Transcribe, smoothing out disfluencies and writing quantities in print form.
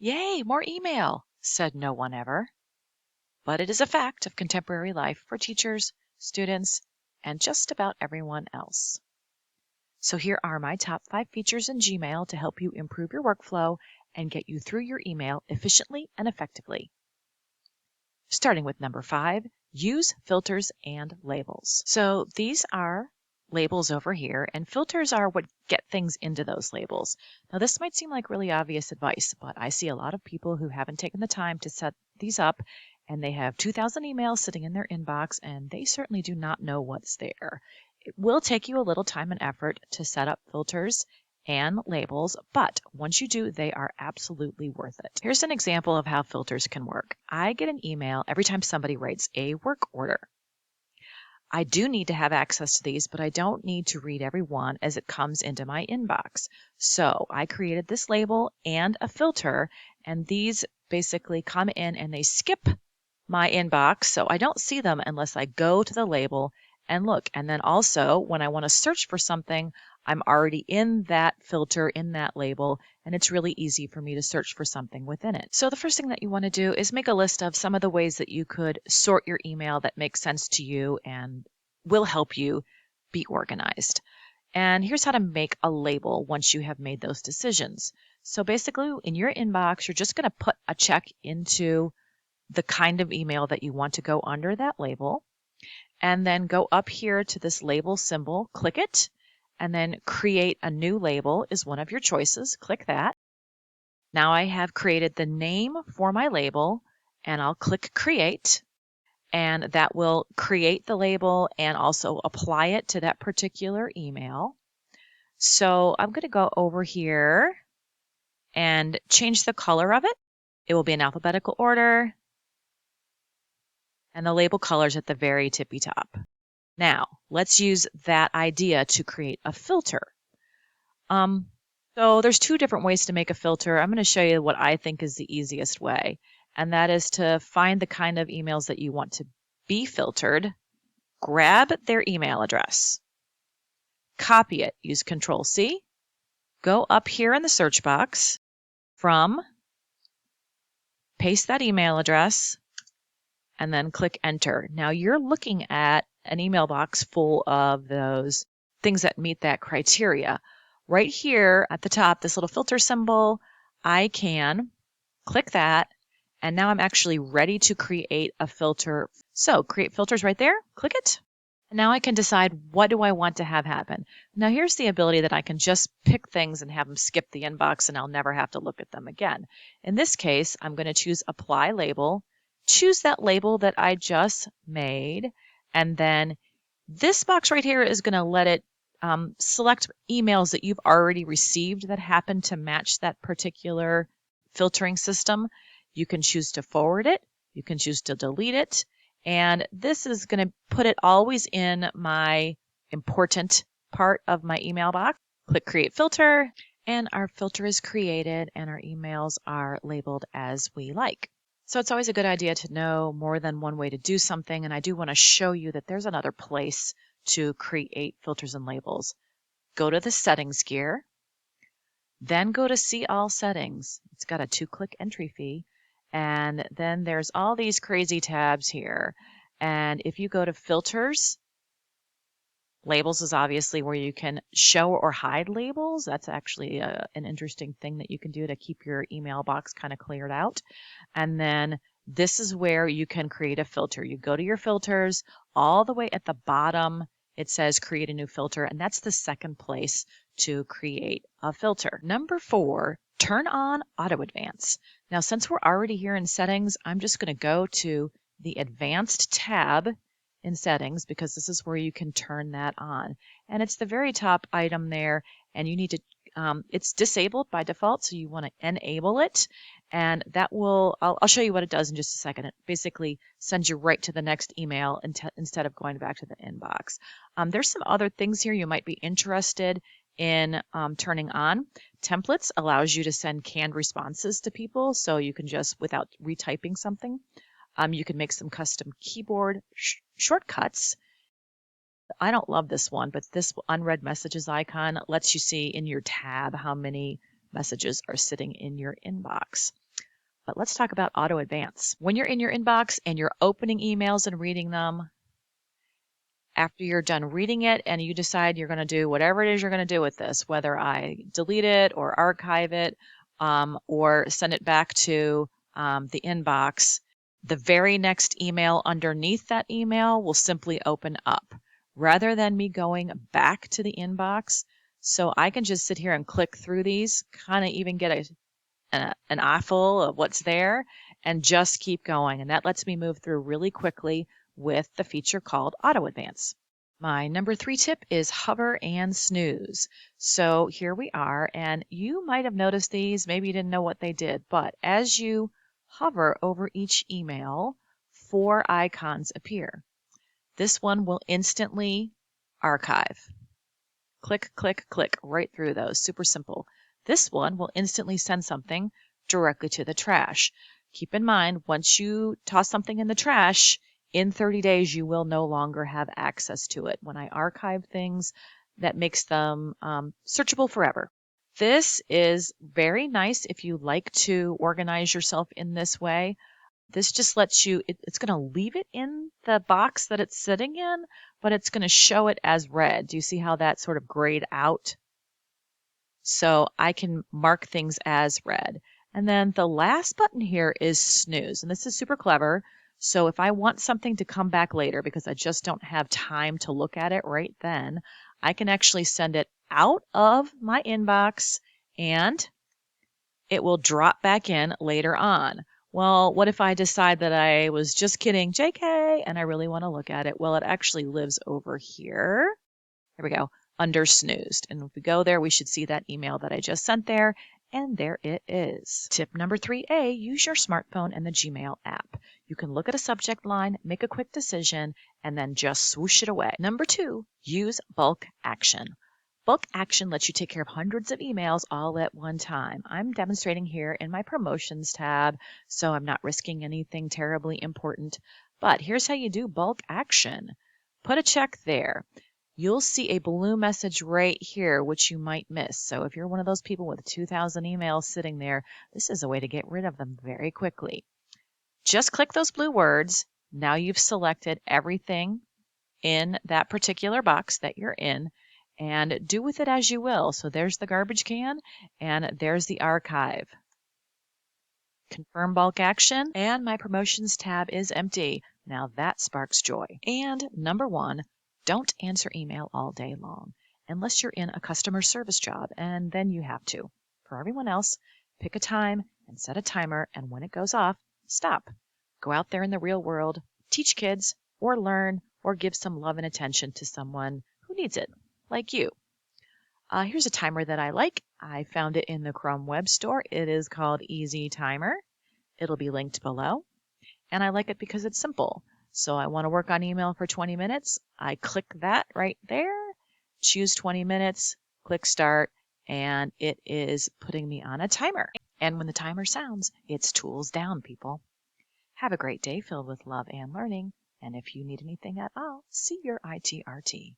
Yay, more email, said no one ever. But it is a fact of contemporary life for teachers, students, and just about everyone else. So here are my top 5 features in Gmail to help you improve your workflow and get you through your email efficiently and effectively. Starting with number 5, use filters and labels. So these are labels over here, and filters are what get things into those labels. Now this might seem like really obvious advice, but I see a lot of people who haven't taken the time to set these up, and they have 2,000 emails sitting in their inbox, and they certainly do not know what's there. It will take you a little time and effort to set up filters and labels, but once you do, they are absolutely worth it. Here's an example of how filters can work. I get an email every time somebody writes a work order. I do need to have access to these, but I don't need to read every one as it comes into my inbox. So I created this label and a filter, and these basically come in and they skip my inbox, so I don't see them unless I go to the label and look. And then also, when I want to search for something, I'm already in that filter, in that label, and it's really easy for me to search for something within it. So the first thing that you want to do is make a list of some of the ways that you could sort your email that makes sense to you and will help you be organized. And here's how to make a label once you have made those decisions. So basically, in your inbox, you're just going to put a check into the kind of email that you want to go under that label, and then go up here to this label symbol, click it, and then create a new label is one of your choices. Click that. Now I have created the name for my label, and I'll click create, and that will create the label and also apply it to that particular email. So I'm going to go over here and change the color of it. It will be in alphabetical order, and the label color's at the very tippy top. Now, let's use that idea to create a filter. So there's 2 different ways to make a filter. I'm going to show you what I think is the easiest way, and that is to find the kind of emails that you want to be filtered, grab their email address, copy it, use Control-C, go up here in the search box, paste that email address, and then click enter. Now you're looking at an email box full of those things that meet that criteria. Right here at the top, this little filter symbol, I can click that, and now I'm actually ready to create a filter. So create filters right there, click it. And now I can decide what do I want to have happen. Now here's the ability that I can just pick things and have them skip the inbox and I'll never have to look at them again. In this case, I'm going to choose apply label, choose that label that I just made, and then this box right here is going to let it select emails that you've already received that happen to match that particular filtering system. You can choose to forward it, you can choose to delete it, and this is going to put it always in my important part of my email box. Click create filter, and our filter is created and our emails are labeled as we like. So it's always a good idea to know more than one way to do something, and I do want to show you that there's another place to create filters and labels. Go to the settings gear, then go to see all settings. It's got a 2-click entry fee, and then there's all these crazy tabs here. And if you go to filters, labels is obviously where you can show or hide labels. That's actually an interesting thing that you can do to keep your email box kind of cleared out. And then this is where you can create a filter. You go to your filters, all the way at the bottom, it says create a new filter, and that's the second place to create a filter. Number 4, turn on auto advance. Now, since we're already here in settings, I'm just going to go to the advanced tab in settings because this is where you can turn that on. And it's the very top item there, and you need to it's disabled by default, so you want to enable it, and that will, I'll show you what it does in just a second. It basically sends you right to the next email instead of going back to the inbox. There's some other things here you might be interested in turning on. Templates allows you to send canned responses to people, so you can just, without retyping something, you can make some custom keyboard shortcuts. I don't love this one, but this unread messages icon lets you see in your tab how many messages are sitting in your inbox. But let's talk about auto advance. When you're in your inbox and you're opening emails and reading them, after you're done reading it and you decide you're going to do whatever it is you're going to do with this, whether I delete it or archive it or send it back to the inbox, the very next email underneath that email will simply open up rather than me going back to the inbox. So I can just sit here and click through these, kind of even get an eyeful of what's there and just keep going. And that lets me move through really quickly with the feature called Auto Advance. My number 3 tip is hover and snooze. So here we are, and you might have noticed these, maybe you didn't know what they did, but as you hover over each email, 4 icons appear. This one will instantly archive. Click, click, click right through those. Super simple. This one will instantly send something directly to the trash. Keep in mind, once you toss something in the trash, in 30 days, you will no longer have access to it. When I archive things, that makes them searchable forever. This is very nice if you like to organize yourself in this way. This just lets you, it's going to leave it in the box that it's sitting in, but it's going to show it as read. Do you see how that sort of grayed out? So I can mark things as read. And then the last button here is snooze. And this is super clever. So if I want something to come back later because I just don't have time to look at it right then, I can actually send it out of my inbox and it will drop back in later on. Well, what if I decide that I was just kidding, JK, and I really want to look at it? Well, it actually lives over here. There we go, under snoozed. And if we go there, we should see that email that I just sent there. And there it is. Tip number 3A, use your smartphone and the Gmail app. You can look at a subject line, make a quick decision, and then just swoosh it away. Number 2, use bulk action. Bulk action lets you take care of hundreds of emails all at one time. I'm demonstrating here in my promotions tab, so I'm not risking anything terribly important. But here's how you do bulk action. Put a check there. You'll see a blue message right here, which you might miss. So if you're one of those people with 2,000 emails sitting there, this is a way to get rid of them very quickly. Just click those blue words. Now you've selected everything in that particular box that you're in, and do with it as you will. So there's the garbage can, and there's the archive. Confirm bulk action, and my promotions tab is empty. Now that sparks joy. And number 1, don't answer email all day long, unless you're in a customer service job, and then you have to. For everyone else, pick a time and set a timer, and when it goes off, stop. Go out there in the real world, teach kids, or learn, or give some love and attention to someone who needs it, like you. Here's a timer that I like. I found it in the Chrome Web Store. It is called Easy Timer. It'll be linked below. And I like it because it's simple. So I want to work on email for 20 minutes. I click that right there, choose 20 minutes, click start, and it is putting me on a timer. And when the timer sounds, it's tools down, people. Have a great day filled with love and learning. And if you need anything at all, see your ITRT.